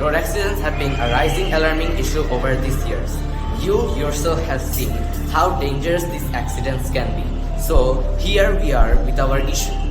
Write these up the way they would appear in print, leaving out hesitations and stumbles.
Road accidents have been a rising alarming issue over these years. You yourself have seen how dangerous these accidents can be. So here we are with our issue.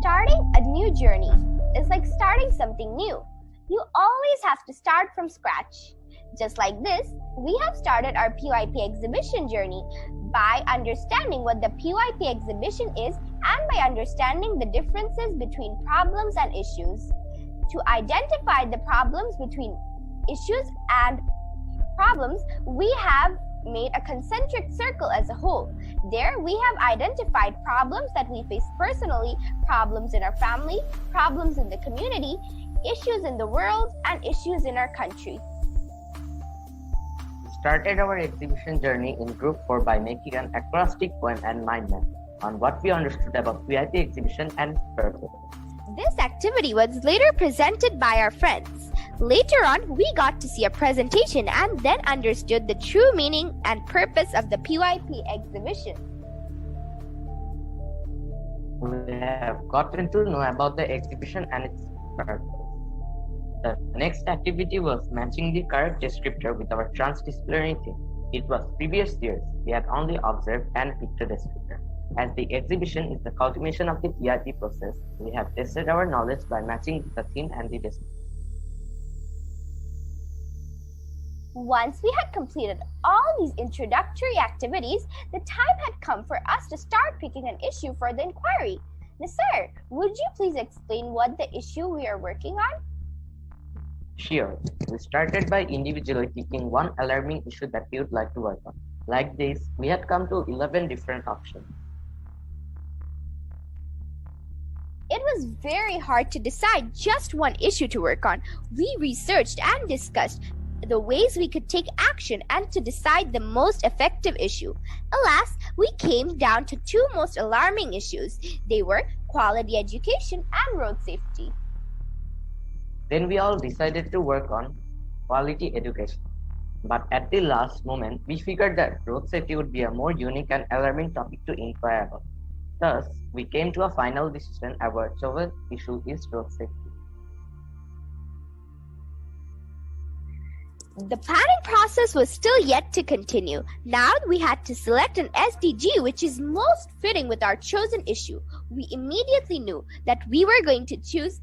Starting a new journey is like starting something new. You always have to start from scratch. Just like this, we have started our PYP exhibition journey by understanding what the PYP exhibition is and by understanding the differences between problems and issues. To identify the problems between issues and problems, we have made a concentric circle as a whole. There, we have identified problems that we face personally, problems in our family, problems in the community, issues in the world, and issues in our country. We started our exhibition journey in Group 4 by making an acrostic poem and mind map on what we understood about PIP exhibition and its purpose. This activity was later presented by our friends. Later on, we got to see a presentation and then understood the true meaning and purpose of the PYP exhibition. We have gotten to know about the exhibition and its purpose. The next activity was matching the correct descriptor with our transdisciplinary theme. It was previous years, we had only observed and picked a descriptor. As the exhibition is the culmination of the PIP process, we have tested our knowledge by matching the theme and the descriptor. Once we had completed all these introductory activities, the time had come for us to start picking an issue for the inquiry. Nasser, would you please explain what the issue we are working on? Sure. We started by individually picking one alarming issue that we would like to work on. Like this, we had come to 11 different options. It was very hard to decide just one issue to work on. We researched and discussed the ways we could take action and to decide the most effective issue. Alas, we came down to two most alarming issues. They were quality education and road safety. Then we all decided to work on quality education. But at the last moment, we figured that road safety would be a more unique and alarming topic to inquire about. Thus, we came to a final decision. Our chosen issue is road safety. The planning process was still yet to continue. Now we had to select an SDG which is most fitting with our chosen issue. We immediately knew that we were going to choose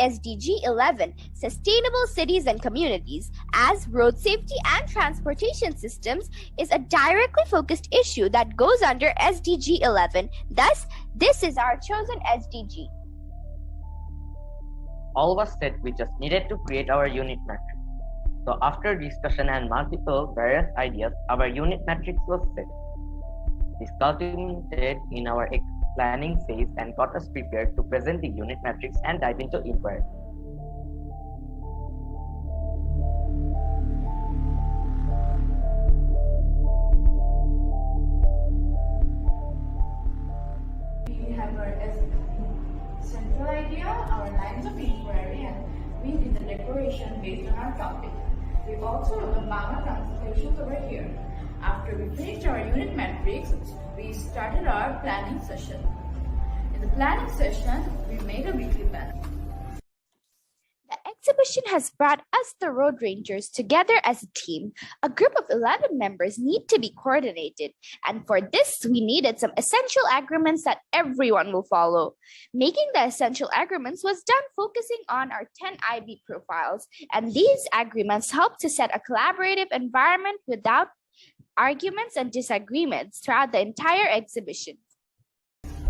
SDG 11, Sustainable Cities and Communities, as road safety and transportation systems is a directly focused issue that goes under SDG 11. Thus, this is our chosen SDG. All was set, we just needed to create our unit matrix. So after discussion and multiple various ideas, our unit matrix was set. This culminated in our planning phase and got us prepared to present the unit matrix and dive into inquiry. We have our central idea, our lines of inquiry, and we did the decoration based on our topic. We also have the Bama translations over here. After we finished our unit matrix, we started our planning session. In the planning session, we made a weekly plan. The exhibition has brought us, the Road Rangers, together as a team. A group of 11 members need to be coordinated, and for this, we needed some essential agreements that everyone will follow. Making the essential agreements was done focusing on our 10 IB profiles, and these agreements helped to set a collaborative environment without arguments and disagreements throughout the entire exhibition.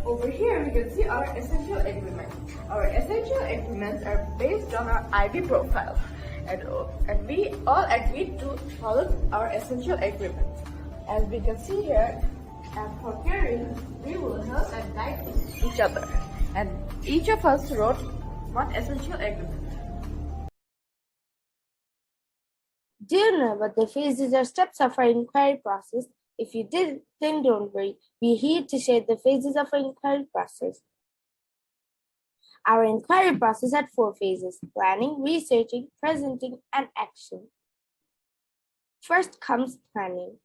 Over here, we can see our essential agreements. Our essential agreements are based on our IB profile, and we all agreed to follow our essential agreements. As we can see here, and for caring, we will help and guide each other. And each of us wrote one essential agreement. Do you know what the phases or steps of our inquiry process? If you did, then don't worry. We're here to share the phases of our inquiry process. Our inquiry process had 4 phases: planning, researching, presenting, and action. First comes planning.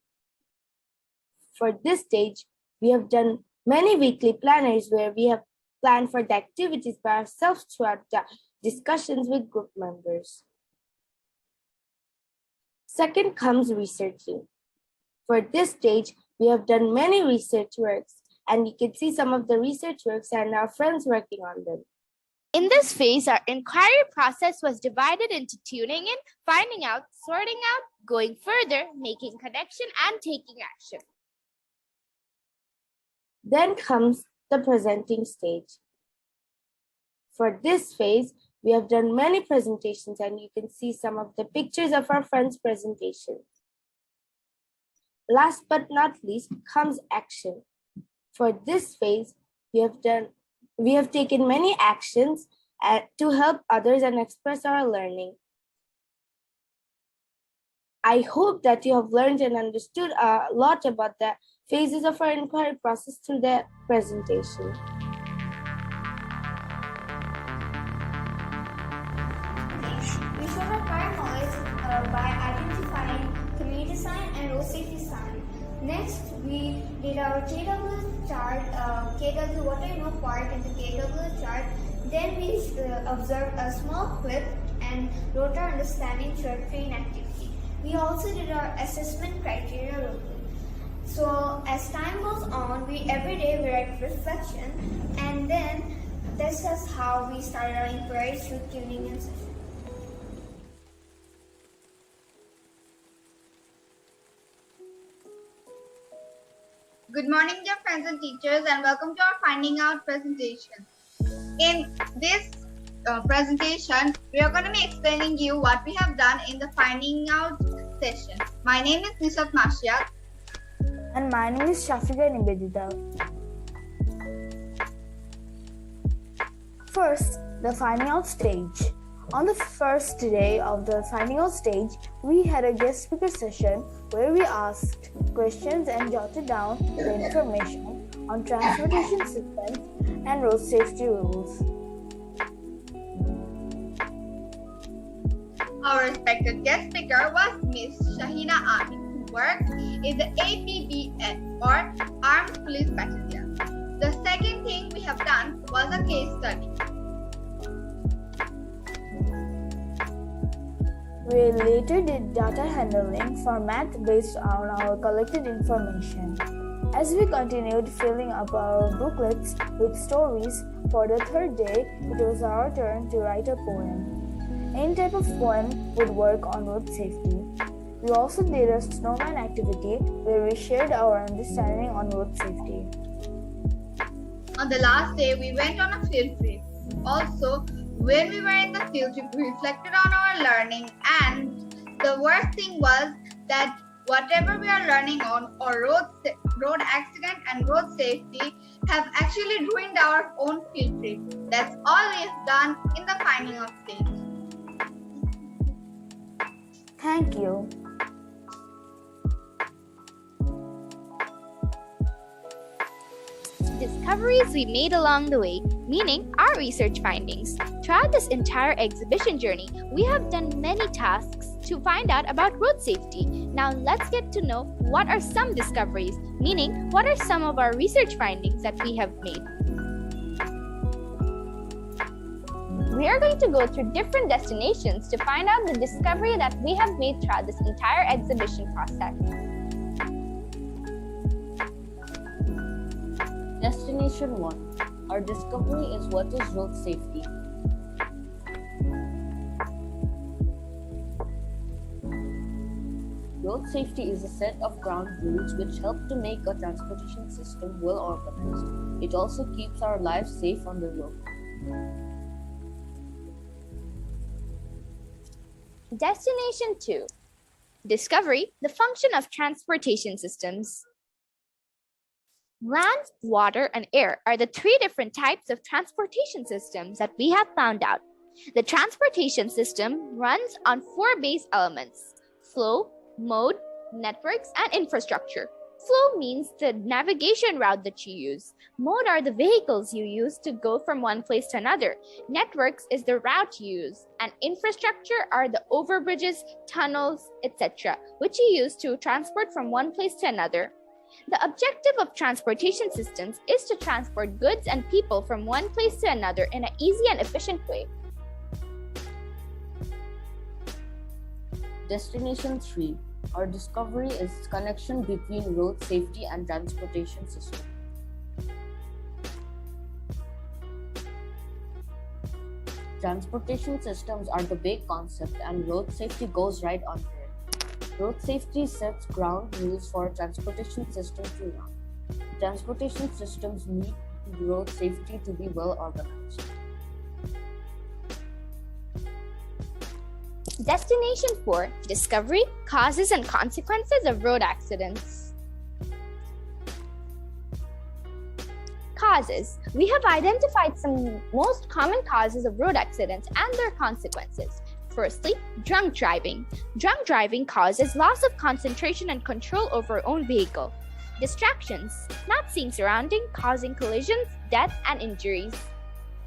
For this stage, we have done many weekly planners where we have planned for the activities by ourselves throughout the discussions with group members. Second comes researching. For this stage, we have done many research works, and you can see some of the research works and our friends working on them. In this phase, our inquiry process was divided into tuning in, finding out, sorting out, going further, making connection, and taking action. Then comes the presenting stage. For this phase, we have done many presentations, and you can see some of the pictures of our friends' presentations. Last but not least comes action. For this phase, we have taken many actions to help others and express our learning. I hope that you have learned and understood a lot about the phases of our inquiry process through the presentation. We showed our prior knowledge by identifying community sign and road safety sign. Next, we did our KW chart, KW what I know part in the KW chart. Then we observed a small clip and wrote our understanding through a train activity. We also did our assessment criteria role-play. So as time goes on, every day we write reflection, and then this is how we started our inquiry through tuning and session. Good morning, dear friends and teachers, and welcome to our Finding Out presentation. In this presentation, we are going to be explaining you what we have done in the Finding Out session. My name is Nisat Mashiak. And my name is Shafika Nibedita. First, the Finding Out stage. On the first day of the Finding Out stage, we had a guest speaker session where we asked questions and jotted down the information on transportation systems and road safety rules. Our respected guest speaker was Miss Shahina Ami, who works in the APBS or Armed Police Battalion. The second thing we have done was a case study. We later did data handling format based on our collected information. As we continued filling up our booklets with stories, for the third day, it was our turn to write a poem. Any type of poem would work on road safety. We also did a snowman activity where we shared our understanding on road safety. On the last day, we went on a field trip. Also, when we were in the field trip, we reflected on our learning, and the worst thing was that whatever we are learning on or road accident and road safety have actually ruined our own field trip. That's all we have done in the Finding Out stage. Thank you. Discoveries we made along the way, meaning our research findings. Throughout this entire exhibition journey, we have done many tasks to find out about road safety. Now let's get to know what are some discoveries, meaning what are some of our research findings that we have made. We are going to go through different destinations to find out the discovery that we have made throughout this entire exhibition process. Destination 1. Our discovery is what is road safety. Road safety is a set of ground rules which help to make a transportation system well organized. It also keeps our lives safe on the road. Destination 2. Discovery, the function of transportation systems. Land, water, and air are the three different types of transportation systems that we have found out. The transportation system runs on four base elements: flow, mode, networks, and infrastructure. Flow means the navigation route that you use. Mode are the vehicles you use to go from one place to another. Networks is the route you use. And infrastructure are the overbridges, tunnels, etc., which you use to transport from one place to another. The objective of transportation systems is to transport goods and people from one place to another in an easy and efficient way. Destination 3. Our discovery is connection between road safety and transportation system. Transportation systems are the big concept and road safety goes right under it. Road safety sets ground rules for transportation system to run. Transportation systems need road safety to be well organized. Destination 4. Discovery, causes, and consequences of road accidents. Causes. We have identified some most common causes of road accidents and their consequences. Firstly, drunk driving. Drunk driving causes loss of concentration and control over our own vehicle. Distractions, not seeing surrounding, causing collisions, death, and injuries.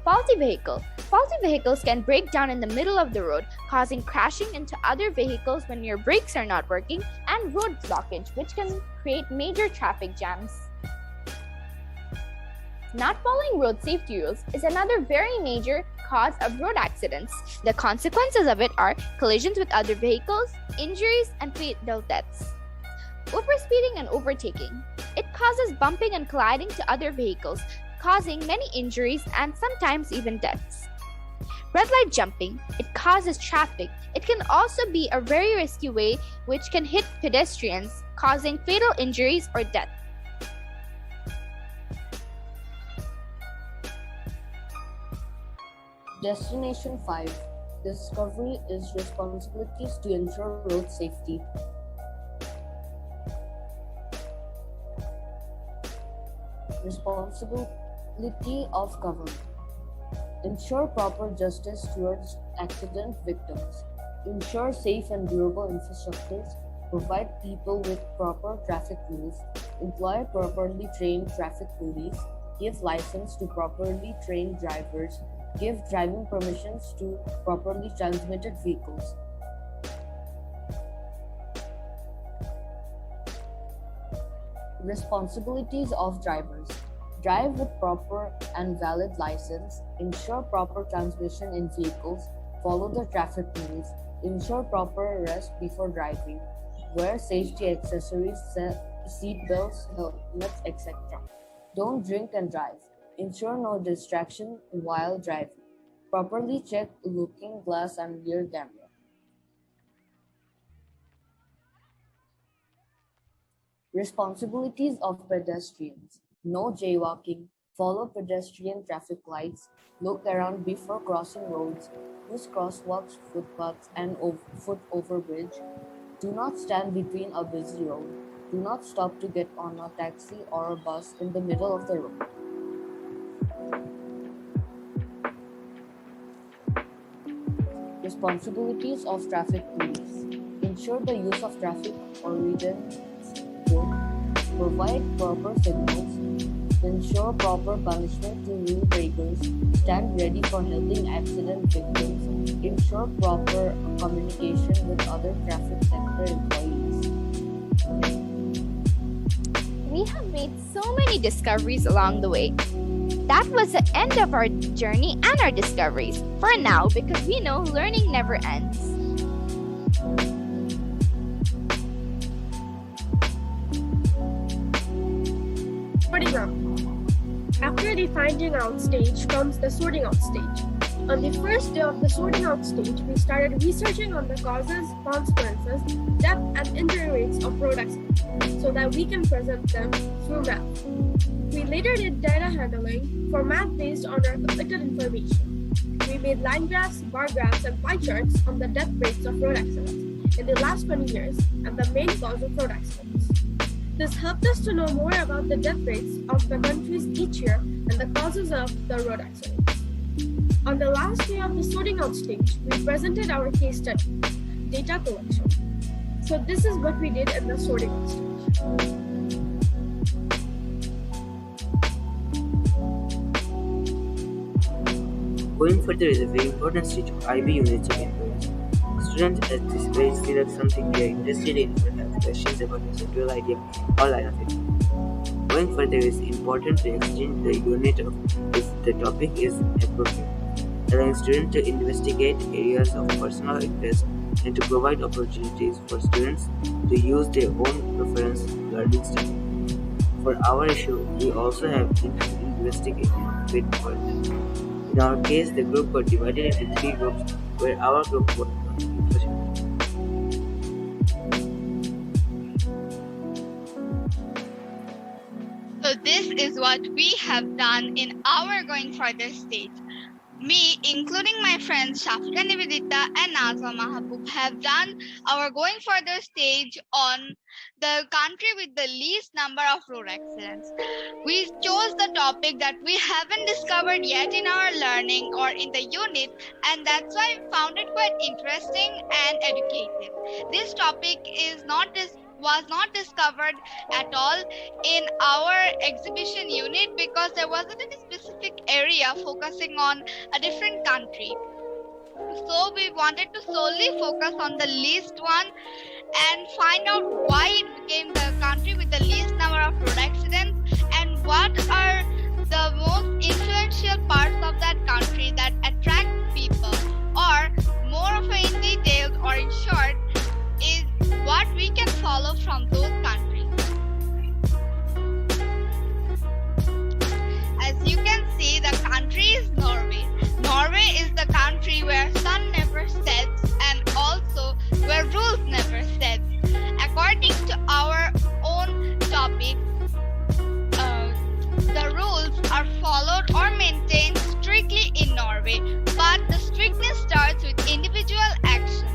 Faulty vehicle. Faulty vehicles can break down in the middle of the road, causing crashing into other vehicles when your brakes are not working, and road blockage, which can create major traffic jams. Not following road safety rules is another very major cause of road accidents. The consequences of it are collisions with other vehicles, injuries, and fatal deaths. Overspeeding and overtaking. It causes bumping and colliding to other vehicles, causing many injuries and sometimes even deaths. Red light jumping. It causes traffic. It can also be a very risky way which can hit pedestrians, causing fatal injuries or death. Destination 5. Discovery is responsibilities to ensure road safety. Responsibility of government. Ensure proper justice towards accident victims. Ensure safe and durable infrastructures. Provide people with proper traffic rules. Employ properly trained traffic police. Give license to properly trained drivers. Give driving permissions to properly transmitted vehicles. Responsibilities of drivers. Drive with proper and valid license. Ensure proper transmission in vehicles. Follow the traffic rules. Ensure proper rest before driving. Wear safety accessories, seat belts, helmets, etc. Don't drink and drive. Ensure no distraction while driving. Properly check looking glass and rear camera. Responsibilities of pedestrians. No jaywalking. Follow pedestrian traffic lights. Look around before crossing roads. Use crosswalks, footpaths, and foot overbridge. Do not stand between a busy road. Do not stop to get on a taxi or a bus in the middle of the road. Responsibilities of traffic police. Ensure the use of traffic ordinance code. Provide proper signals. Ensure proper punishment to rule breakers. Stand ready for helping accident victims. Ensure proper communication with other traffic sector employees. We have made so many discoveries along the way. That was the end of our journey and our discoveries. For now, because we know learning never ends. Sorting out. After the finding out stage comes the sorting out stage. On the first day of the sorting out stage, we started researching on the causes, consequences, depth, and injury rates of road accidents so that we can present them through math. We later did data handling for math based on our collected information. We made line graphs, bar graphs, and pie charts on the death rates of road accidents in the last 20 years and the main cause of road accidents. This helped us to know more about the death rates of the countries each year and the causes of the road accidents. On the last day of the sorting out stage, we presented our case study, data collection. So this is what we did in the sorting out stage. Going further is a very important stage of IB unit check improvement. Students at this stage select something they are interested in or have questions about a central idea or line of it. Going further is important to exchange the unit of if the topic is appropriate, allowing students to investigate areas of personal interest and to provide opportunities for students to use their own preference learning style. For our issue, we also have investigating with content. In our case, the group got divided into 3 groups, where our group was on infrastructure. So this is what we have done in our going further stage. Me, including my friends Shafika Nivedita and Nazwa Mahabub, have done our going further stage on the country with the least number of road accidents. We chose the topic that we haven't discovered yet in our learning or in the unit, and that's why we found it quite interesting and educative. This topic was not discovered at all in our exhibition unit because there wasn't any specific area focusing on a different country. So we wanted to solely focus on the least one and find out why it became the country with the least number of road accidents and what are the most influential parts of that country that attract people, or more of a in detail or in short is what we can follow from those countries. As you can see, the country is Norway. Norway is the country where sun never sets and also where rules never set. According to our own topic, the rules are followed or maintained strictly in Norway, but the strictness starts with individual actions.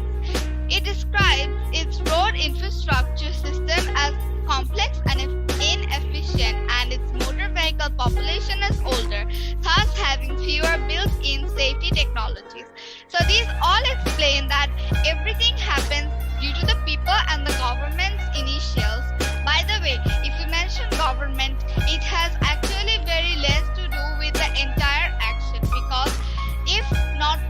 It describes its road infrastructure system as complex and inefficient, and its motor vehicle population is older, thus having fewer built-in safety technologies. So these all explain that everything happens due to the people and the government's initials. By the way, if you mention government, it has actually very less to do with the entire action, because if not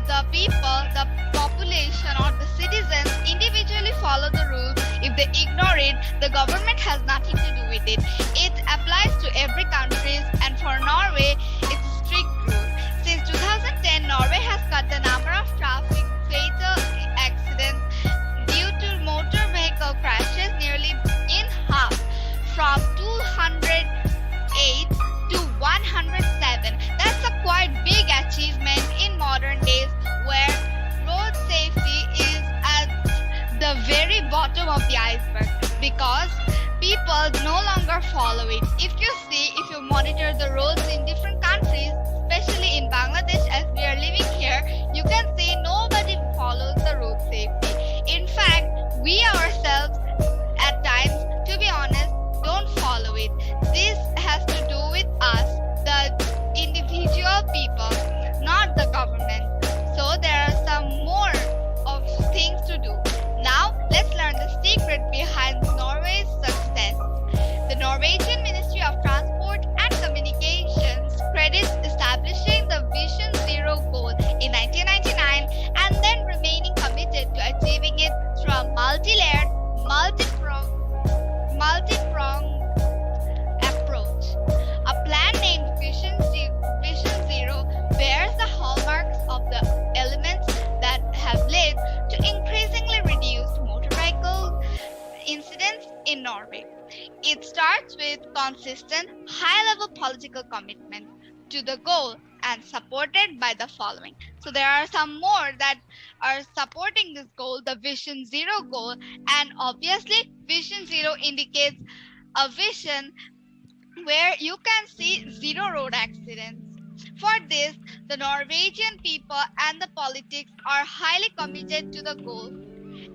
the people, the population or the citizens individually follow the rules, if they ignore it, the government has nothing to do with it. It applies to every country, and for Norway, it's a strict rule. Since 2010, Norway has cut the number of traffic fatal accidents due to motor vehicle crashes nearly in half, from 208 to 107. That's a quite big achievement in modern days, where road safety is at the very bottom of the iceberg because people no longer follow it. If you monitor the roads in different countries, especially in Bangladesh as we are living here, you can see nobody follows the road safety. In fact, we ourselves at times, to be honest, don't follow it. This has to do with us, the individual people, not the government. So there are some more of things to do. Now let's learn the secret behind Norway's success. The Norwegian Ministry of Transport and Communications consistent, high-level political commitment to the goal and supported by the following. So there are some more that are supporting this goal, the Vision Zero goal, and obviously Vision Zero indicates a vision where you can see zero road accidents. For this, the Norwegian people and the politics are highly committed to the goal.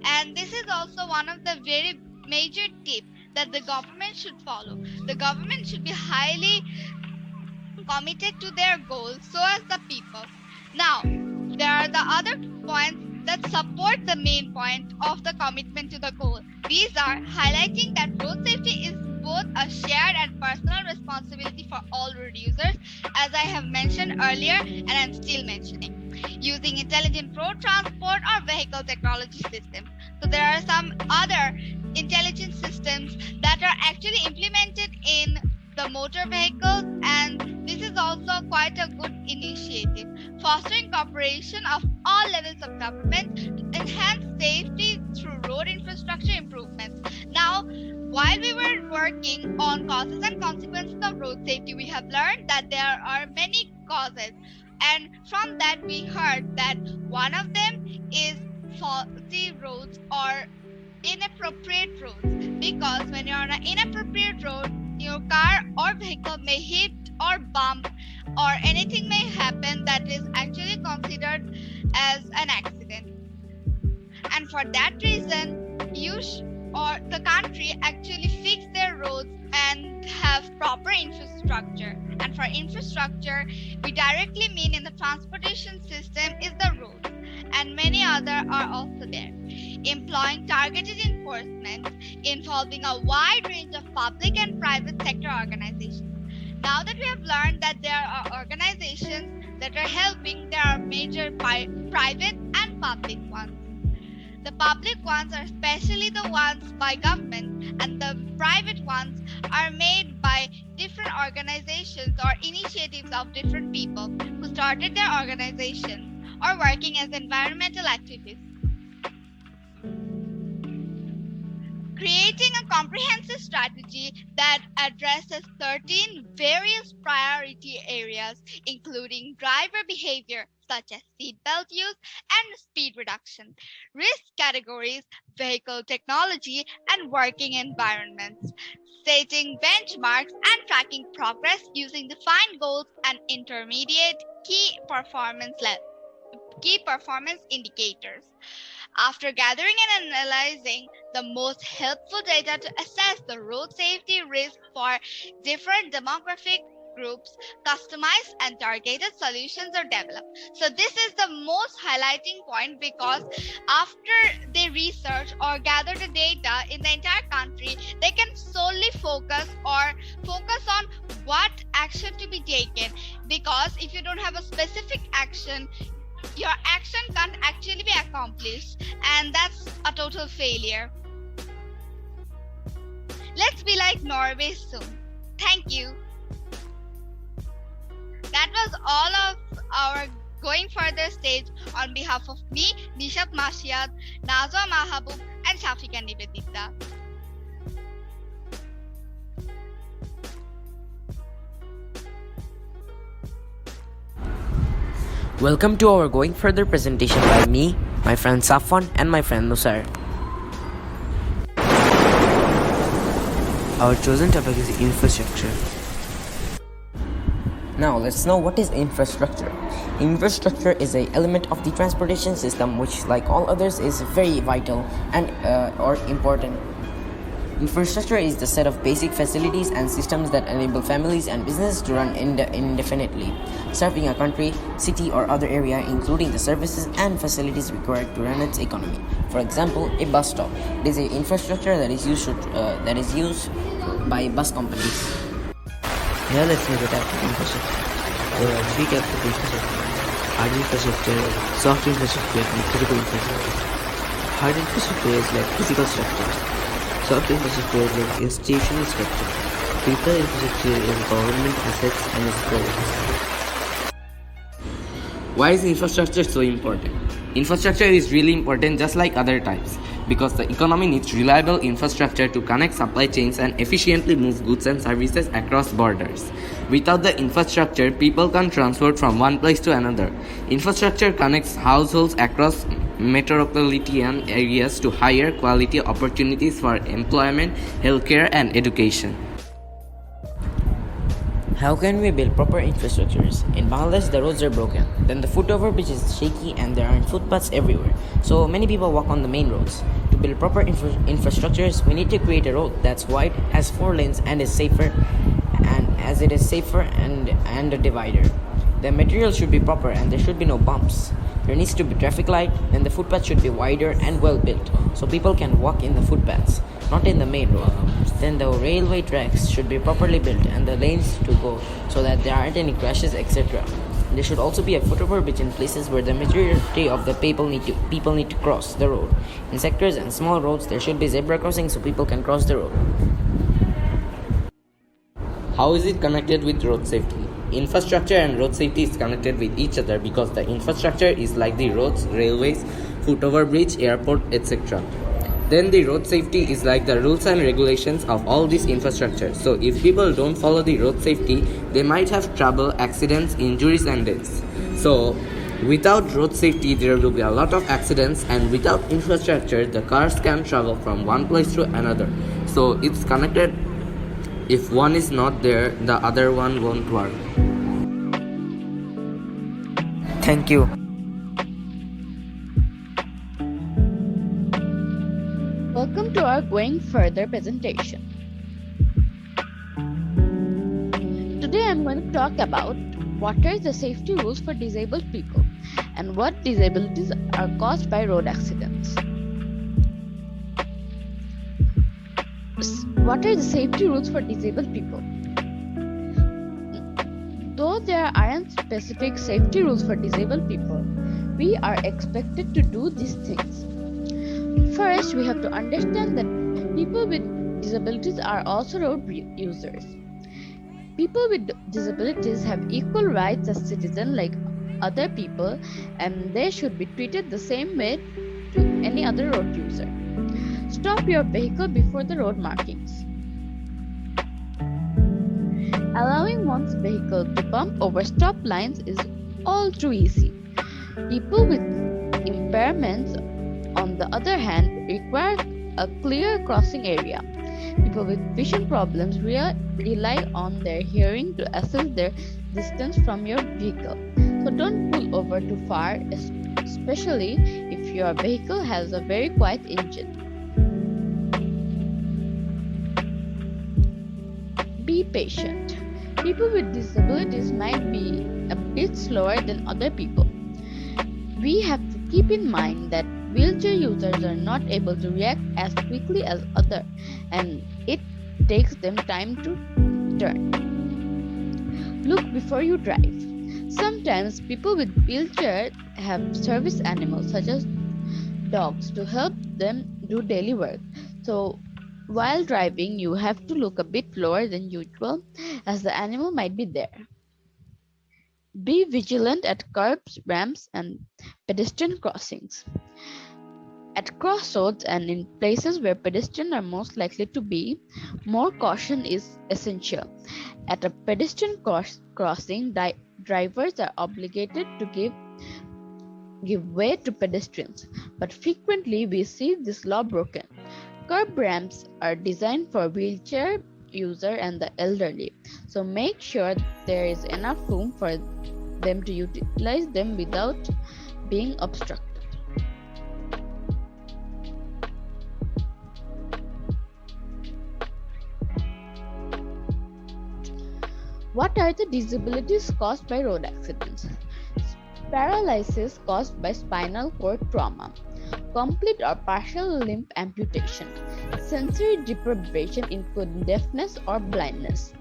And this is also one of the very major tips that the government should follow. The government should be highly committed to their goals, so as the people. Now, there are the other points that support the main point of the commitment to the goal. These are highlighting that road safety is both a shared and personal responsibility for all road users, as I have mentioned earlier and I'm still mentioning. Using intelligent road transport or vehicle technology systems. So there are some other intelligent systems that are actually implemented in the motor vehicles, and this is also quite a good initiative. Fostering cooperation of all levels of government to enhance safety through road infrastructure improvements. Now, while we were working on causes and consequences of road safety, we have learned that there are many causes. And from that, we heard that one of them is faulty roads or inappropriate roads. Because when you're on an inappropriate road, your car or vehicle may hit or bump, or anything may happen that is actually considered as an accident. And for that reason, or the country actually fix their roads and have proper infrastructure. And for infrastructure, we directly mean in the transportation system is the road, and many other are also there. Employing targeted enforcement involving a wide range of public and private sector organizations. Now that we have learned that there are organizations that are helping, there are major private and public ones. The public ones are especially the ones by government, and the private ones are made by different organizations or initiatives of different people who started their organizations or working as environmental activists. Creating a comprehensive strategy that addresses 13 various priority areas, including driver behavior such as seatbelt use and speed reduction, risk categories, vehicle technology, and working environments, setting benchmarks and tracking progress using defined goals and intermediate key performance indicators. After gathering and analyzing the most helpful data to assess the road safety risk for different demographic groups, customized and targeted solutions are developed. So this is the most highlighting point, because after they research or gather the data in the entire country, they can solely focus on what action to be taken. Because if you don't have a specific action, your action can't actually be accomplished, and that's a total failure. Let's be like Norway soon. Thank you. That was all of our Going Further stage on behalf of me, Nishat Mashiad, Nazwa Mahabub, and Shafika Nivedita. Welcome to our Going Further presentation by me, my friend Safwan, and my friend Nusar. Our chosen topic is infrastructure. Now let's know what is infrastructure. Infrastructure is an element of the transportation system which, like all others, is very vital and or important. Infrastructure is the set of basic facilities and systems that enable families and businesses to run indefinitely, serving a country, city, or other area, including the services and facilities required to run its economy. For example, a bus stop. It is an infrastructure that is used by bus companies. Now let's look at infrastructure. There are three types of infrastructure: hard infrastructure, soft infrastructure, and physical infrastructure. Hard infrastructure is like physical structure. Soft infrastructure is like institutional structure. People infrastructure is government assets and its products. Why is infrastructure so important? Infrastructure is really important just like other types. because the economy needs reliable infrastructure to connect supply chains and efficiently move goods and services across borders. Without the infrastructure, people can't transport from one place to another. Infrastructure connects households across metropolitan areas to higher quality opportunities for employment, healthcare, and education. How can we build proper infrastructures? In Bangladesh, the roads are broken. Then the foot overbridge is shaky and there aren't footpaths everywhere. So many people walk on the main roads. To build proper infrastructures, we need to create a road that's wide, has 4 lanes, and is safer, and a divider. The material should be proper and there should be no bumps. There needs to be traffic light, and the footpath should be wider and well built, so people can walk in the footpaths, not in the main road. Then the railway tracks should be properly built and the lanes to go so that there aren't any crashes, etc. There should also be a foot overbridge in places where the majority of the people need to cross the road. In sectors and small roads, there should be zebra crossings so people can cross the road. How is it connected with road safety? Infrastructure and road safety is connected with each other because the infrastructure is like the roads, railways, foot overbridge, airport, etc. Then the road safety is like the rules and regulations of all this infrastructure. So if people don't follow the road safety, they might have trouble, accidents, injuries, and deaths. So without road safety, there will be a lot of accidents, and without infrastructure, the cars can travel from one place to another. So it's connected. If one is not there, the other one won't work. Thank you. Welcome to our Going Further presentation. Today I'm going to talk about what are the safety rules for disabled people and what disabilities are caused by road accidents. What are the safety rules for disabled people? Though there aren't specific safety rules for disabled people, we are expected to do these things. First, we have to understand that people with disabilities are also road users. People with disabilities have equal rights as citizens like other people, and they should be treated the same way to any other road user. Stop your vehicle before the road markings. Allowing one's vehicle to bump over stop lines is all too easy. People with impairments, on the other hand, require a clear crossing area. People with vision problems rely on their hearing to assess their distance from your vehicle. So don't pull over too far, especially if your vehicle has a very quiet engine. Be patient. People with disabilities might be a bit slower than other people. We have to keep in mind that wheelchair users are not able to react as quickly as others, and it takes them time to turn. Look before you drive. Sometimes people with wheelchairs have service animals such as dogs to help them do daily work. So while driving, you have to look a bit lower than usual as the animal might be there. Be vigilant at curbs, ramps, and pedestrian crossings. At crossroads and in places where pedestrians are most likely to be, more caution is essential. At a pedestrian crossing, drivers are obligated to give way to pedestrians, but frequently we see this law broken. Curb ramps are designed for wheelchair user and the elderly, so make sure there is enough room for them to utilize them without being obstructed. What are the disabilities caused by road accidents? Paralysis caused by spinal cord trauma, complete or partial limb amputation, sensory deprivation including deafness or blindness,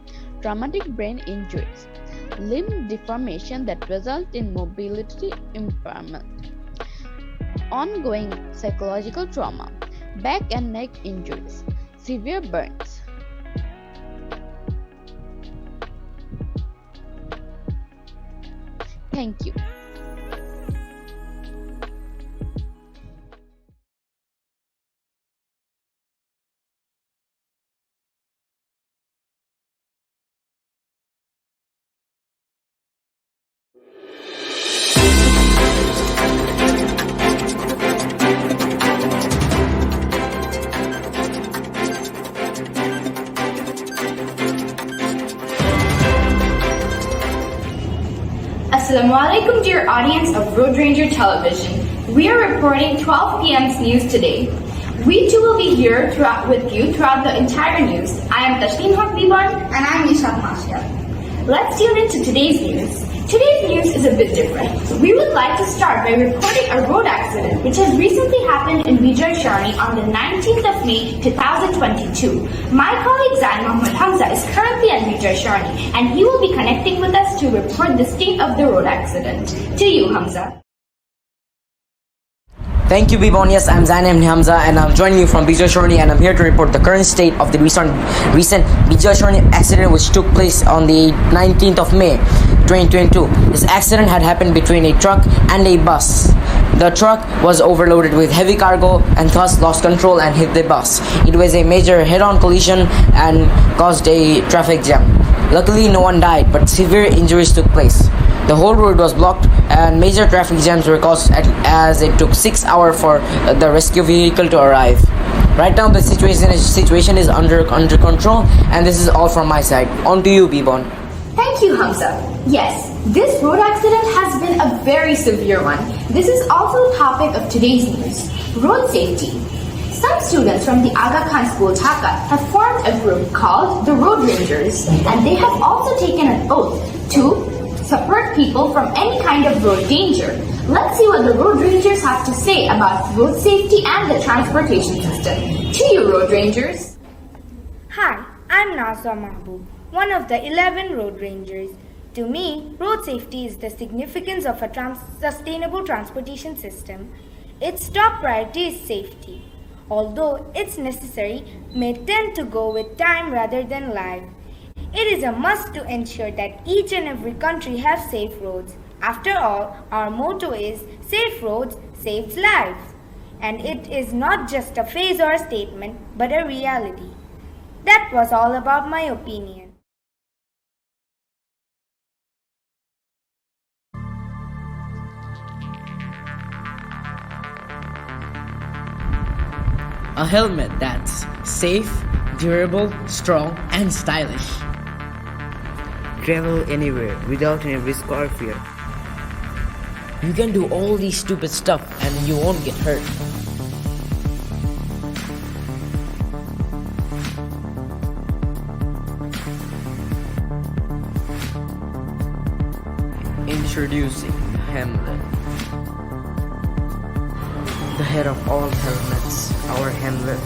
traumatic brain injuries, limb deformation that result in mobility impairment, ongoing psychological trauma, back and neck injuries, severe burns. Thank you. Assalamu alaikum, dear audience of Road Ranger Television. We are reporting 12 p.m.'s news today. We too will be here with you throughout the entire news. I am Tasneem Hakbiban. And I'm Nishat Mashia. Let's tune into today's news. Today's news is a bit different. We would like to start by reporting a road accident which has recently happened in Vijay Sharni on the 19th of May 2022. My colleague Zain Mohammed Hamza is currently at Vijay Sharni and he will be connecting with us to report the state of the road accident. To you, Hamza. Thank you, Bibon. Yes, I'm Zain M. Hamza and I'm joining you from Vijay Sharni and I'm here to report the current state of the recent Vijay Sharni accident which took place on the 19th of May 2022. This accident had happened between a truck and a bus. The truck was overloaded with heavy cargo and thus lost control and hit the bus. It was a major head-on collision and caused a traffic jam. Luckily, no one died, but severe injuries took place. The whole road was blocked and major traffic jams were caused as it took 6 hours for the rescue vehicle to arrive. Right now, the situation is under control, and this is all from my side. On to you, Bibon. Thank you, Hamza. Yes, this road accident has been a very severe one. This is also the topic of today's news, road safety. Some students from the Aga Khan School, Dhaka, have formed a group called the Road Rangers, and they have also taken an oath to support people from any kind of road danger. Let's see what the Road Rangers have to say about road safety and the transportation system. To you, Road Rangers. Hi, I'm Nazwa Mahbub, one of the 11 Road Rangers. To me, road safety is the significance of a sustainable transportation system. Its top priority is safety. Although it's necessary, may tend to go with time rather than life. It is a must to ensure that each and every country has safe roads. After all, our motto is safe roads saves lives. And it is not just a phrase or a statement, but a reality. That was all about my opinion. A helmet that's safe, durable, strong, and stylish. Travel anywhere without any risk or fear. You can do all these stupid stuff and you won't get hurt. Introducing Hamlet. The head of all helmets, our Hamlet.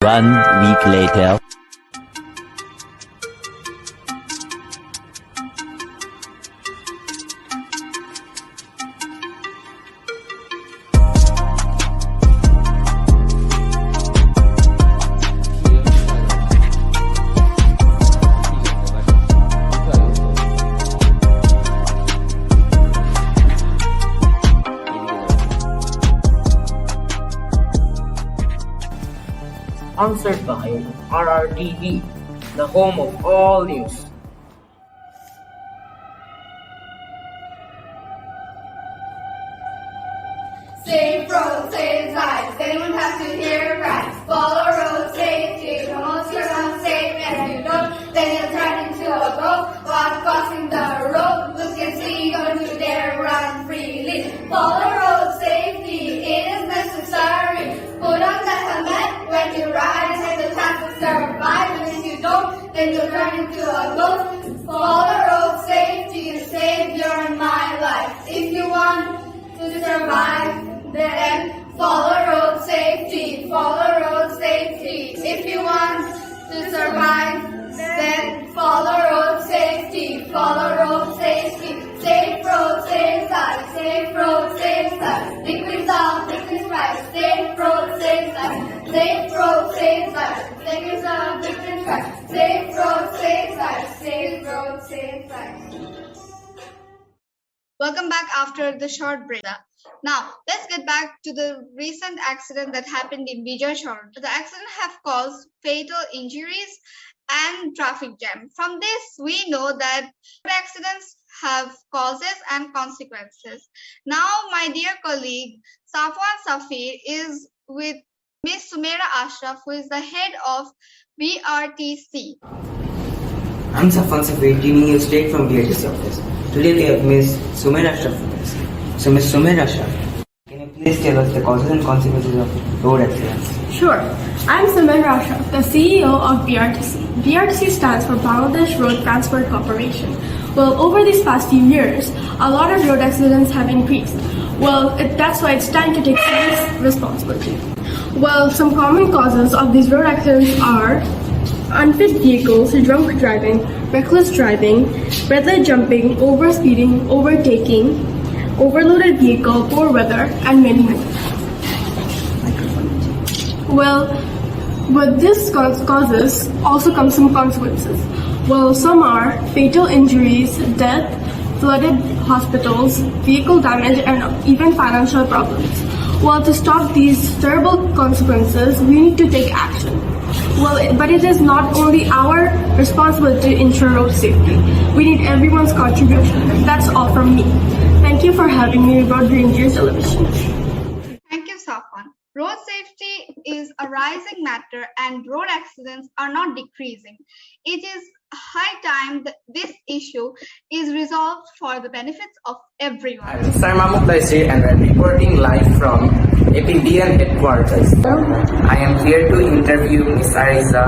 One week later. Sponsored by RRTV, the home of all news. Safe road saves lives. They don't have to hear cries. Follow road safety. Promote your own safe. If you don't, then you'll turn into a ghost. While crossing the road, look and see. Don't you dare run freely. Follow road safety. It is necessary. Put on the helmet when you ride. Have the chance to survive. And if you don't, then you'll turn into a ghost. Follow road safety and save your and my life. If you want to survive, then follow road safety. Follow road safety. If you want to survive, then follow road safety. Follow road safety. Safe road saves lives. Safe road saves lives. Victory's all, victory's right. Safe road saves lives. Safe road saves lives. Victory's all, victory's right. Safe road saves lives. Safe road, safe life. Welcome back after the short break. Now, let's get back to the recent accident that happened in Vijay Shore. The accident have caused fatal injuries and traffic jam. From this, we know that accidents have causes and consequences. Now, my dear colleague Safwan Safir is with Miss Sumaira Ashraf, who is the head of BRTC. I'm Safwan Safir, tuning you straight from BRTC office. Today we have Miss Sumaira Ashraf with us. So Miss Sumaira Ashraf, can you please tell us the causes and consequences of road accidents? Sure. I'm Samir Ashraf, the CEO of BRTC. BRTC stands for Bangladesh Road Transport Corporation. Well, over these past few years, a lot of road accidents have increased. Well, that's why it's time to take serious responsibility. Well, some common causes of these road accidents are unfit vehicles, drunk driving, reckless driving, red light jumping, overspeeding, overtaking, overloaded vehicle, poor weather, and many more. Well, with these causes also comes some consequences. Well, some are fatal injuries, death, flooded hospitals, vehicle damage, and even financial problems. Well, to stop these terrible consequences, we need to take action. Well, but it is not only our responsibility to ensure road safety. We need everyone's contribution. That's all from me. Thank you for having me on Road Rangers Television. Thank you, Safwan. Road safety is a rising matter and road accidents are not decreasing. It is high time that this issue is resolved for the benefits of everyone. I'm Sir Mahmoud Laisi and I'm reporting live from APBN headquarters. I am here to interview Ms. Ariza,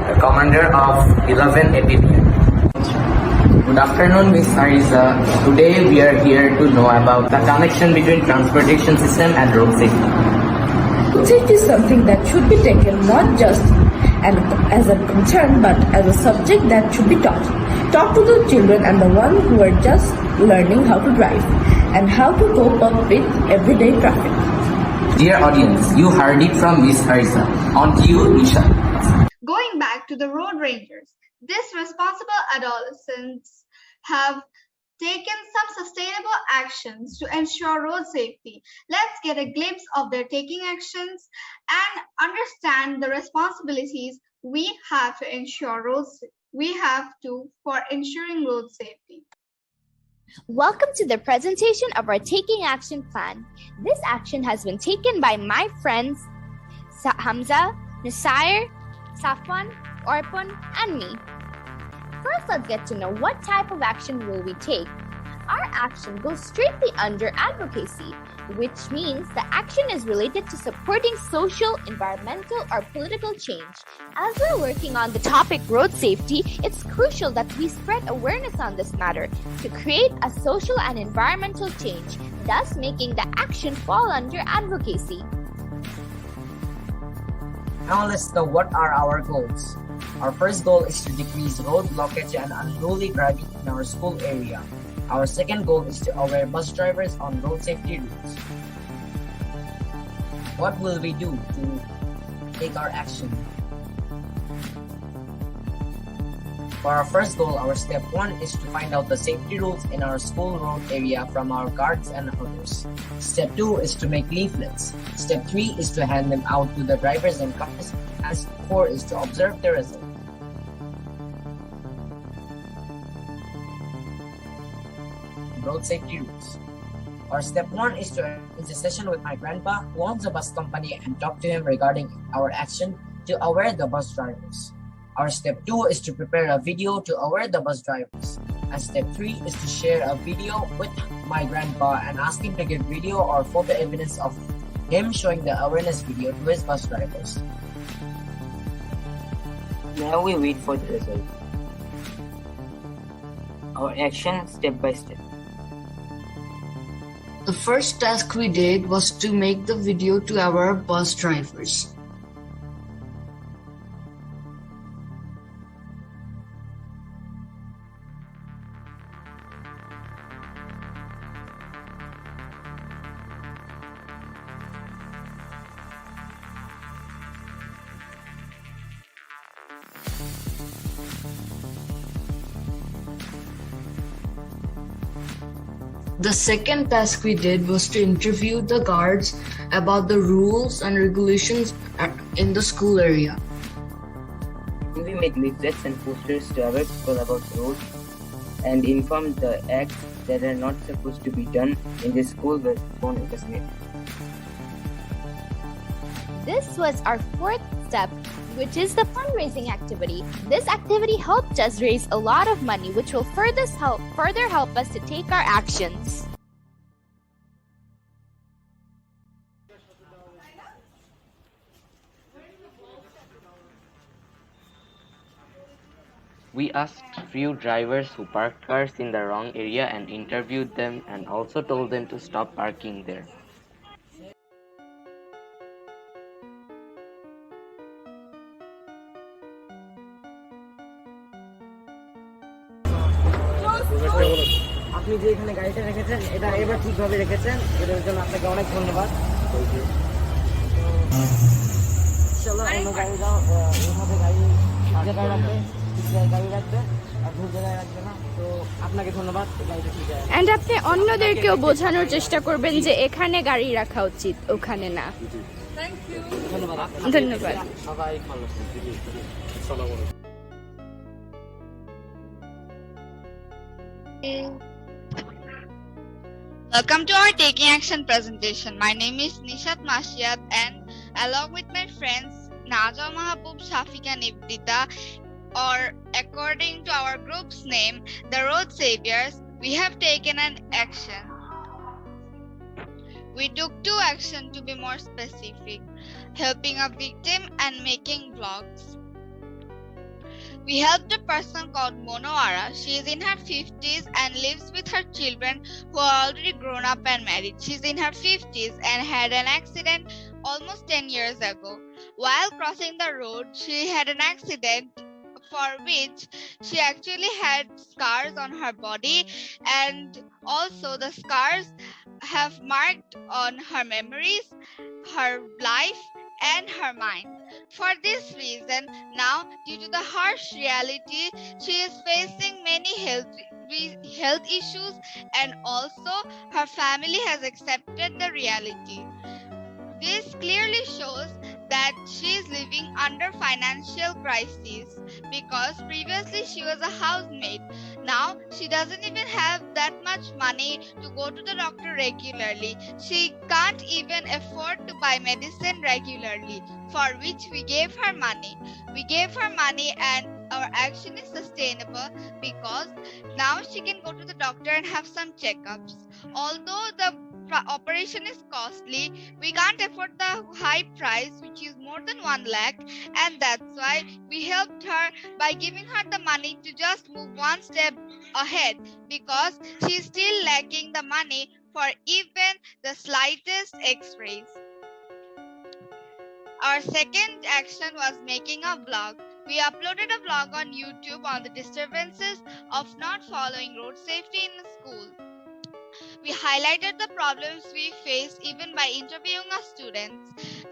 the commander of 11 APBN. Good afternoon, Ms. Ariza. Today we are here to know about the connection between transportation system and road safety. Road safety is something that should be taken not just as a concern but as a subject that should be taught. Taught to the children and the ones who are just learning how to drive and how to cope up with everyday traffic. Dear audience, you heard it from Ms. Ariza. On to you, Nisha. Going back to the road rangers, these responsible adolescents have taken some sustainable actions to ensure road safety. Let's get a glimpse of their taking actions and understand the responsibilities we have to ensure for ensuring road safety. Welcome to the presentation of our Taking Action Plan. This action has been taken by my friends Hamza, Nasair, Safwan, Orpon, and me. First, let's get to know what type of action will we take. Our action goes straightly under advocacy, which means the action is related to supporting social, environmental, or political change. As we're working on the topic road safety, it's crucial that we spread awareness on this matter to create a social and environmental change, thus making the action fall under advocacy. Now let's know what are our goals. Our first goal is to decrease road blockage and unruly driving in our school area. Our second goal is to aware bus drivers on road safety rules. What will we do to take our action? For our first goal, our step 1 is to find out the safety rules in our school road area from our guards and others. Step 2 is to make leaflets. Step 3 is to hand them out to the drivers and cars. And step 4 is to observe the result. Road safety rules. Our step 1 is to arrange a session with my grandpa who owns a bus company and talk to him regarding our action to aware the bus drivers. Our step 2 is to prepare a video to aware the bus drivers. And step 3 is to share a video with my grandpa and ask him to give video or photo evidence of him showing the awareness video to his bus drivers. Now we wait for the result. Our action step by step. The first task we did was to make the video to our bus drivers. The second task we did was to interview the guards about the rules and regulations in the school area. We made leaflets and posters to aware people about roads and informed the acts that are not supposed to be done in the school where phone was made. This was our fourth step, which is the fundraising activity. This activity helped us raise a lot of money, which will further help us to take our actions. We asked few drivers who parked cars in the wrong area and interviewed them and also told them to stop parking there. আপনি যে এখানে গাড়িটা রেখেছেন এটা এবার ঠিকভাবে রেখেছেন, এটার জন্য আপনাকে অনেক ধন্যবাদ। চলো অন্য গাড়িটাও এইভাবে গাড়ি জায়গায় রাখবে, ঠিক গাড়ি রাখবে আর ভুল জায়গায় রাখবে না। তো আপনাকে ধন্যবাদ, গাড়িটা ঠিক আছে। এন্ড আপনি অন্যদেরকেও বোঝানোর চেষ্টা করবেন যে এখানে গাড়ি রাখা উচিত, ওখানে না। ধন্যবাদ। সবাই ভালো থাকবেন। Welcome to our Taking Action presentation. My name is Nishat Mashiat and along with my friends Naja Mahabub, Shafiq and Ibdita, or according to our group's name, the Road Saviors, we have taken an action. We took two actions to be more specific, helping a victim and making vlogs. We helped a person called Monoara. She is in her 50s and lives with her children who are already grown up and married. She's in her 50s and had an accident almost 10 years ago. While crossing the road, she had an accident for which she actually had scars on her body, and also the scars have marked on her memories, her life, and her mind. For this reason, now due to the harsh reality, she is facing many health issues, and also her family has accepted the reality. This clearly shows that she is living under financial crisis because previously she was a housemaid. Now she doesn't even have that much money to go to the doctor regularly. She can't even afford to buy medicine regularly, for which we gave her money. We gave her money and our action is sustainable because now she can go to the doctor and have some checkups. Although the operation is costly, we can't afford the high price, which is more than 1 lakh, and that's why we helped her by giving her the money to just move one step ahead because she's still lacking the money for even the slightest x-rays. Our second action was making a vlog. We uploaded a vlog on YouTube on the disturbances of not following road safety in the school. We highlighted the problems we face even by interviewing our students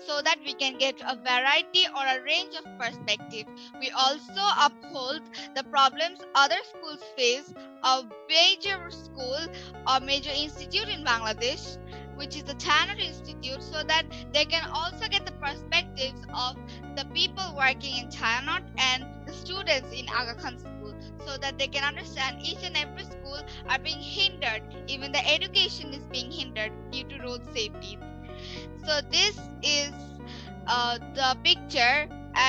so that we can get a variety or a range of perspective. We also uphold the problems other schools face, a major school or major institute in Bangladesh, which is the Tanner Institute, so that they can also get the perspectives of the people working in Tayanot and the students in Aga Khan School, so that they can understand each and every school are being hindered, even the education is being hindered due to road safety. So this is the picture,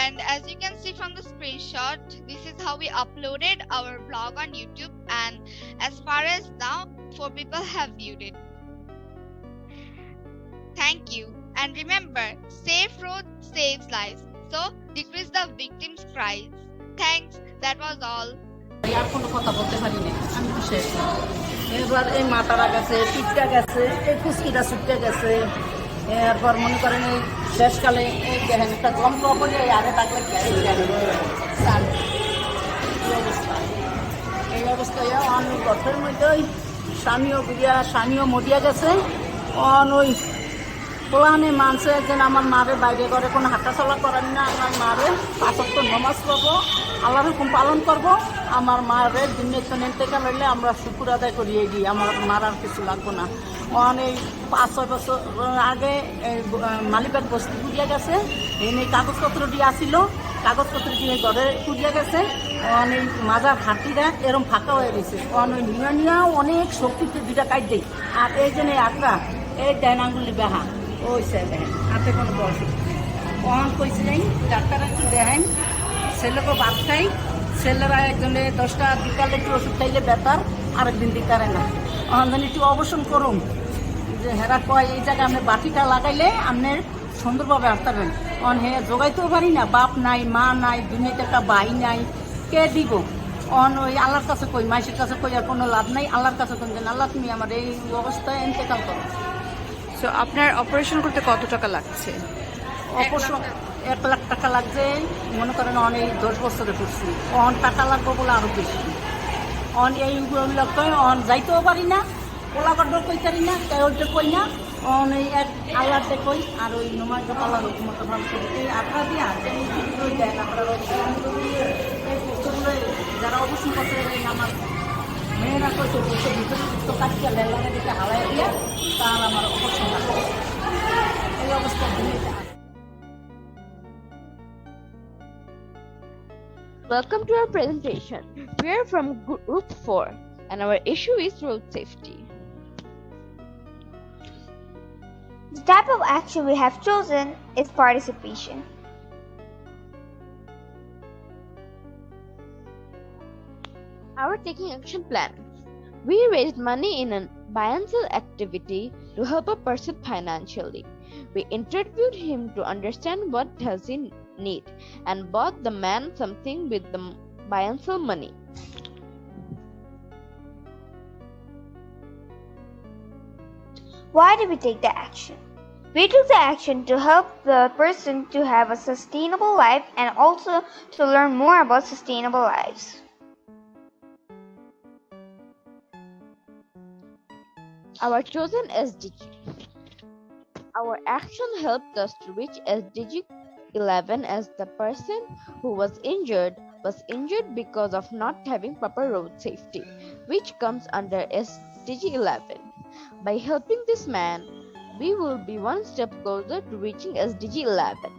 and as you can see from the screenshot, this is how we uploaded our vlog on YouTube, and as far as now 4 people have viewed it. Thank you, and remember, safe road saves lives, so decrease the victims' cries. Thanks, that was all. আর কোনো কথা বলতে পারি না, আমি তো শেষ। এবার এই মাথাটা গেছে, পিঠটা গেছে, এই কুচকিটা ছুটতে গেছে, এরপর মনে করেন এই শেষকালে এই দেখেন একটা জম্প পড়ে আগে থাকলে এই অবস্থায় আমি গঠের মধ্যে ওই স্বামীও মরিয়া গেছে, ওই পোলানে মানছে যে আমার মারে বাইরে করে কোনো হাঁটাচলা করেন না, আমার মারে 5 ওয়াক্ত নামাজ পড়বো, আল্লাহর হুকুম পালন করব, আমার মারে দিনের তো নিতে গেলে আমরা শুকুর আদায় করিয়ে দিই, আমার মার আর কিছু লাগবো না। অনেক 5-6 বছর আগে মালিবাগ বস্তি পুড়িয়ে গেছে, এই কাগজপত্র দিয়ে আসিল, কাগজপত্র দিয়ে ঘরে পুড়িয়ে গেছে, অনেক মাজার হাঁটিরা এরম ফাঁকা হয়ে গেছে, অনেক নিয়াও অনেক শক্তিতে দুইটা কাট দেয়। আর এই যে আটটা এই দেন আঙ্গুলি বেহা ওই সে দেখেন হাতে কোনো বয়স অন কইছে যাই ডাক্তার একটু দেখেন, ছেলেকে ভাত খাই, ছেলেরা একজনে 10টা বিকালে একটু ওষুধ খাইলে বেতার, আরেকদিন দিকারে না। অনদিন একটু অবসর করুন যে হেরা কয় এই জায়গায় আপনি বাটিটা লাগাইলে আপনার সুন্দরভাবে আসতেন। অন হে জোগাইতেও পারি না, বাপ নাই মা নাই, দুনিয়াতে একটা ভাই নাই, কে দিব? অন ওই আল্লাহর কাছে কই, মাইসের কাছে কই আর কোনো লাভ নাই, আল্লাহর কাছে কই দেন আল্লাহ তুমি আমার এই অবস্থায় ইন্তেকাল করো। সো আপনার অপারেশন করতে কত টাকা লাগছে? অপারেশন 1 লাখ টাকা লাগছে, মনে করেন অনেক 10 বছরে করছি, অন টাকা লাগবে বলে আরো বেশি। অন এইগুলো অন যাইতেও পারি না, পোলাগড় কই পারি না, কেউটা কই না, অন এই এক আল্লাহতে কই আর ওই নমাজ পালার হুকুমত ভালো করি। এই আপনারা দিয়া ওই দেন আপনারা এই পুস্তকগুলো যারা অবশ্যই করতে আমার মেয়েরা কইতো পুস্তক ভিতরে পুস্তক কাটিয়ে লেলা দিকে হালাই দিয়া তার আমার অপছন্দ লাগে এই অবস্থা দিয়ে। Welcome to our presentation. We are from Group 4 and our issue is road safety. The type of action we have chosen is participation. Our taking action plan. We raised money in a biannual activity to help a person financially. We interviewed him to understand what does he need and bought the man something with the biannual money. Why did we take the action? We took the action to help the person to have a sustainable life and also to learn more about sustainable lives. Our chosen SDG. Our action helped us to reach SDG 11 as the person who was injured because of not having proper road safety, which comes under SDG 11. By helping this man, we will be one step closer to reaching SDG 11.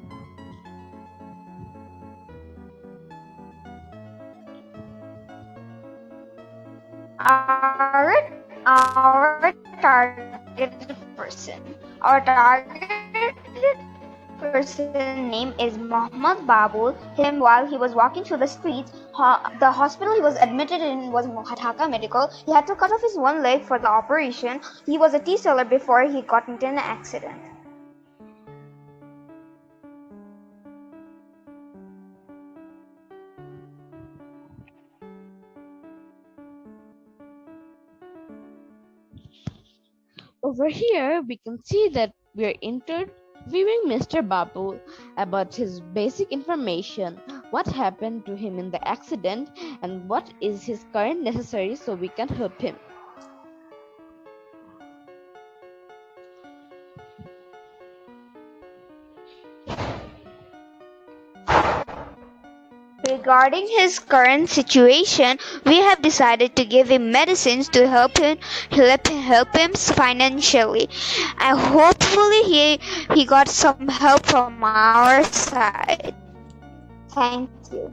Our targeted person. Our targeted person name is Muhammad Babul. Him while he was walking through the streets, the hospital he was admitted in was Dhaka Medical. He had to cut off his one leg for the operation. He was a tea seller before he got into an accident. Over here, we can see that we are interviewing Mr. Babu about his basic information, what happened to him in the accident, and what is his current necessary so we can help him. Regarding his current situation, we have decided to give him medicines to help him financially. And hopefully he got some help from our side. Thank you.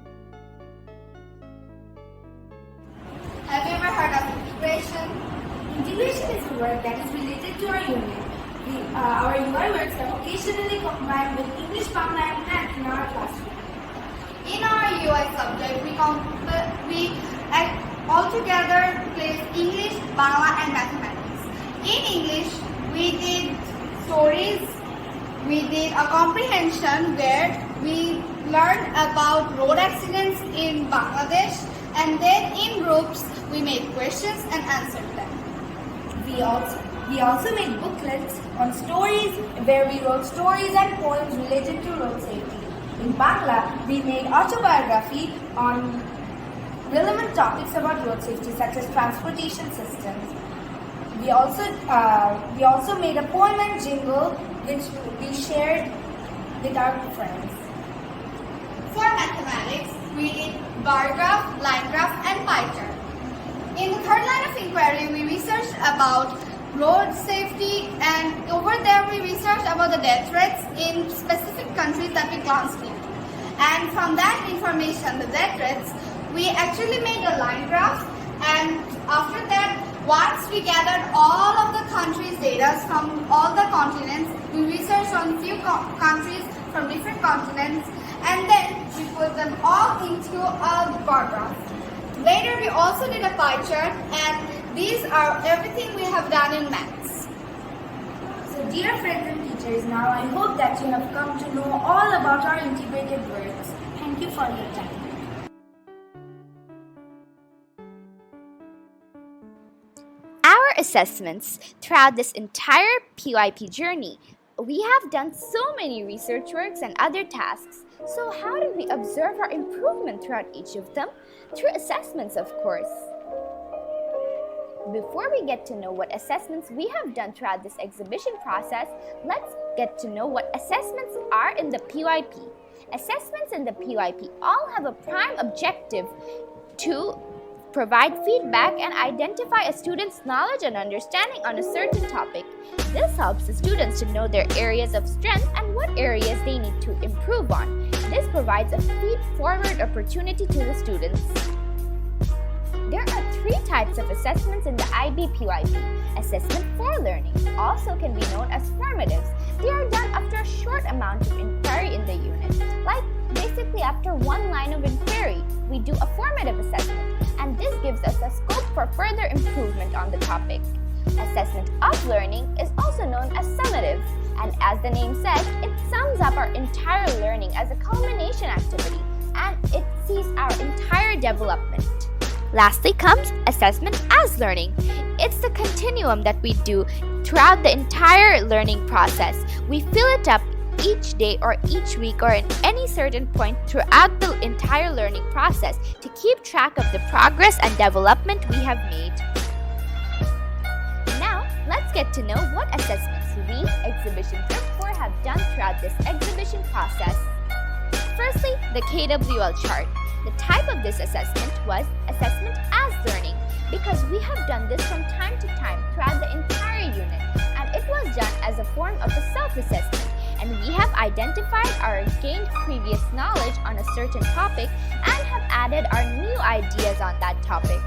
Have you ever heard of integration? Integration is a word that is related to our union. Our UI words are occasionally combined with English, Bangla, and math in our classroom. In our UI subject, we all together place English, Bangla, and mathematics. In English, we did stories, we did a comprehension where we learned about road accidents in Bangladesh, and then in groups we made questions and answered them. We also made booklets on stories where we wrote stories and poems related to road safety. In Bangla, we made autobiography on relevant topics about road safety such as transportation systems. We also made a poem and jingle which we shared with our friends. For mathematics, we did bar graph, line graph, and pie chart. In the third line of inquiry, we researched about road safety, and over there we researched about the death rates in specific countries that we glanced into. And from that information, the death rates, we actually made a line graph, and after that, once we gathered all of the countries' data from all the continents, we researched on few countries from different continents, and then we put them all into a bar graph. Later, we also did a pie chart, and these are everything we have done in maths. So dear friends and teachers, now I hope that you have come to know all about our integrated works. Thank you for your time. Our assessments throughout this entire PYP journey. We have done so many research works and other tasks. So how did we observe our improvement throughout each of them? Through assessments, of course. Before we get to know what assessments we have done throughout this exhibition process, let's get to know what assessments are in the PYP. Assessments in the PYP all have a prime objective to provide feedback and identify a student's knowledge and understanding on a certain topic. This helps the students to know their areas of strength and what areas they need to improve on. This provides a feed-forward opportunity to the students. There are 3 types of assessments in the IB PYP. Assessment for learning also can be known as formatives. They are done after a short amount of inquiry in the unit. Like basically after one line of inquiry, we do a formative assessment, and this gives us a scope for further improvement on the topic. Assessment of learning is also known as summative, and as the name says, it sums up our entire learning as a culmination activity, and it sees our entire development. Lastly comes assessment as learning. It's the continuum that we do throughout the entire learning process. We fill it up each day or each week or at any certain point throughout the entire learning process to keep track of the progress and development we have made. Now, let's get to know what assessments we, Exhibition Group 4, have done throughout this exhibition process. Firstly, the KWL chart. The type of this assessment was assessment as learning because we have done this from time to time throughout the entire unit, and it was done as a form of a self-assessment, and we have identified our gained previous knowledge on a certain topic and have added our new ideas on that topic.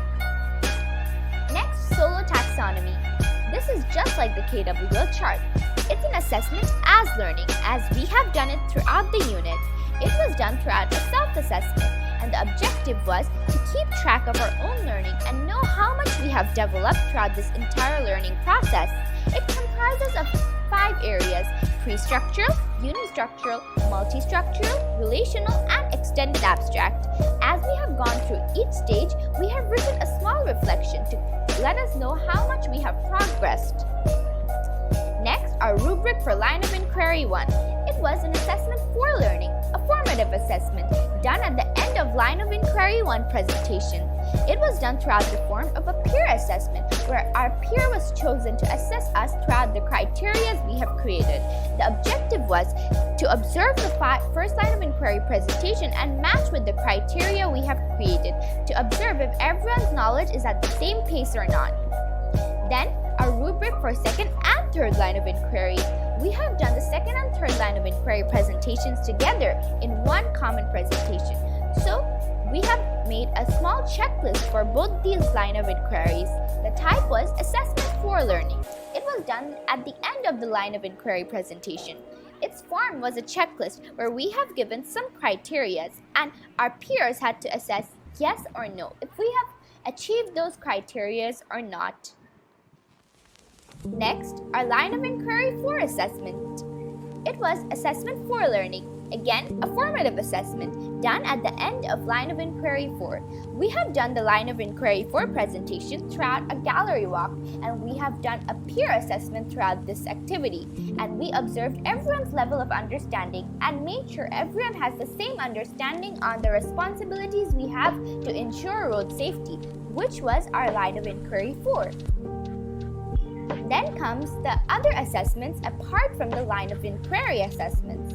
Next, solo taxonomy. This is just like the KWL chart. It's an assessment as learning, as we have done it throughout the unit. It was done throughout a self-assessment, and the objective was to keep track of our own learning and know how much we have developed throughout this entire learning process. It comprises of 5 areas: pre-structural, unistructural, multi-structural, relational, and extended abstract. As we have gone through each stage, we have written a small reflection to let us know how much we have progressed. Next, our rubric for line of inquiry 1. It was an assessment for learning, a formative assessment, done at the end of line of inquiry 1 presentation. It was done throughout the form of a peer assessment, where our peer was chosen to assess us throughout the criteria we have created. The objective was to observe the first line of inquiry presentation and match with the criteria we have created, to observe if everyone's knowledge is at the same pace or not. Then, our rubric for second and third line of inquiry. We have done the second and third line of inquiry presentations together in one common presentation. So, we have made a small checklist for both these line of inquiries. The type was assessment for learning. It was done at the end of the line of inquiry presentation. Its form was a checklist where we have given some criteria, and our peers had to assess yes or no if we have achieved those criteria or not. Next, our line of inquiry 4 assessment. It was assessment for learning. Again, a formative assessment done at the end of line of inquiry 4. We have done the line of inquiry 4 presentation throughout a gallery walk, and we have done a peer assessment throughout this activity, and we observed everyone's level of understanding and made sure everyone has the same understanding on the responsibilities we have to ensure road safety, which was our line of inquiry 4. Then comes the other assessments apart from the line of inquiry assessments.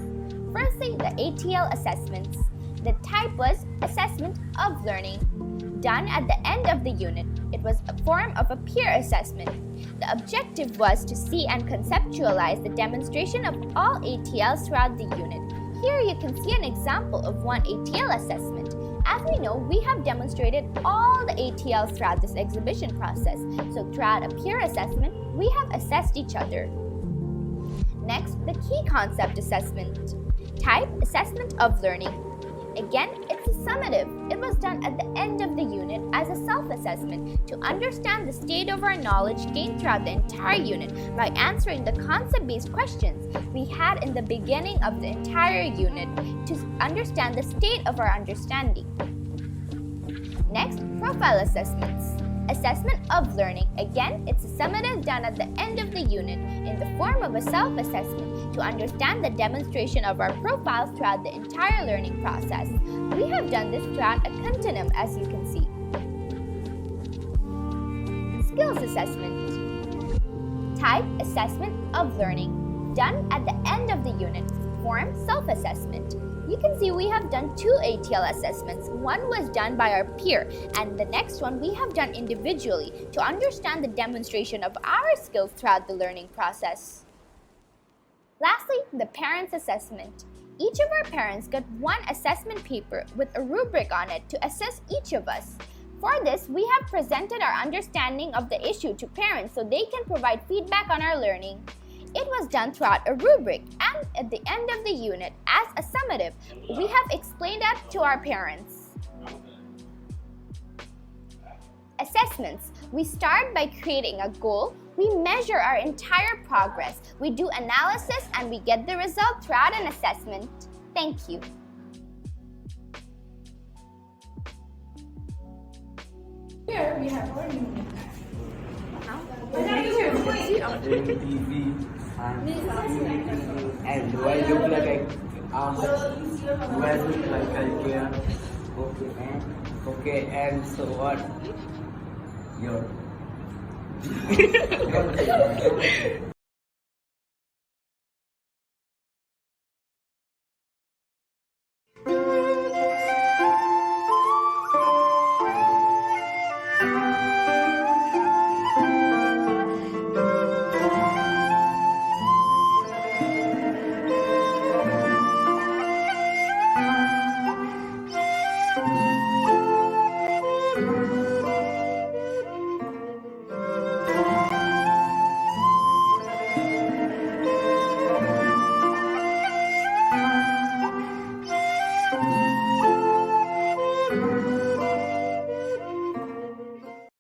Firstly, the ATL assessments. The type was assessment of learning, done at the end of the unit. It was a form of a peer assessment. The objective was to see and conceptualize the demonstration of all ATLs throughout the unit. Here you can see an example of one ATL assessment. As we know, we have demonstrated all the ATLs throughout this exhibition process. So throughout a peer assessment, we have assessed each other. Next, the key concept assessment. Type, assessment of learning. Again, it's a summative. It was done at the end of the unit as a self-assessment to understand the state of our knowledge gained throughout the entire unit by answering the concept-based questions we had in the beginning of the entire unit to understand the state of our understanding. Next, profile assessments. Assessment of learning. Again, it's a summative done at the end of the unit in the form of a self-assessment to understand the demonstration of our profiles throughout the entire learning process. We have done this throughout a continuum, as you can see. Skills assessment. Type, assessment of learning, done at the end of the unit. Form, self-assessment. You can see we have done 2 ATL assessments. One was done by our peer, and the next one we have done individually to understand the demonstration of our skills throughout the learning process. Lastly, the parents' assessment. Each of our parents got one assessment paper with a rubric on it to assess each of us. For this, we have presented our understanding of the issue to parents so they can provide feedback on our learning. It was done throughout a rubric, and at the end of the unit, as a summative, we have explained that to our parents. Assessments. We start by creating a goal. We measure our entire progress. We do analysis and we get the result throughout an assessment. Thank you. Here we have our unit. And do I look like I do I look like I care? Okay, and so what? Your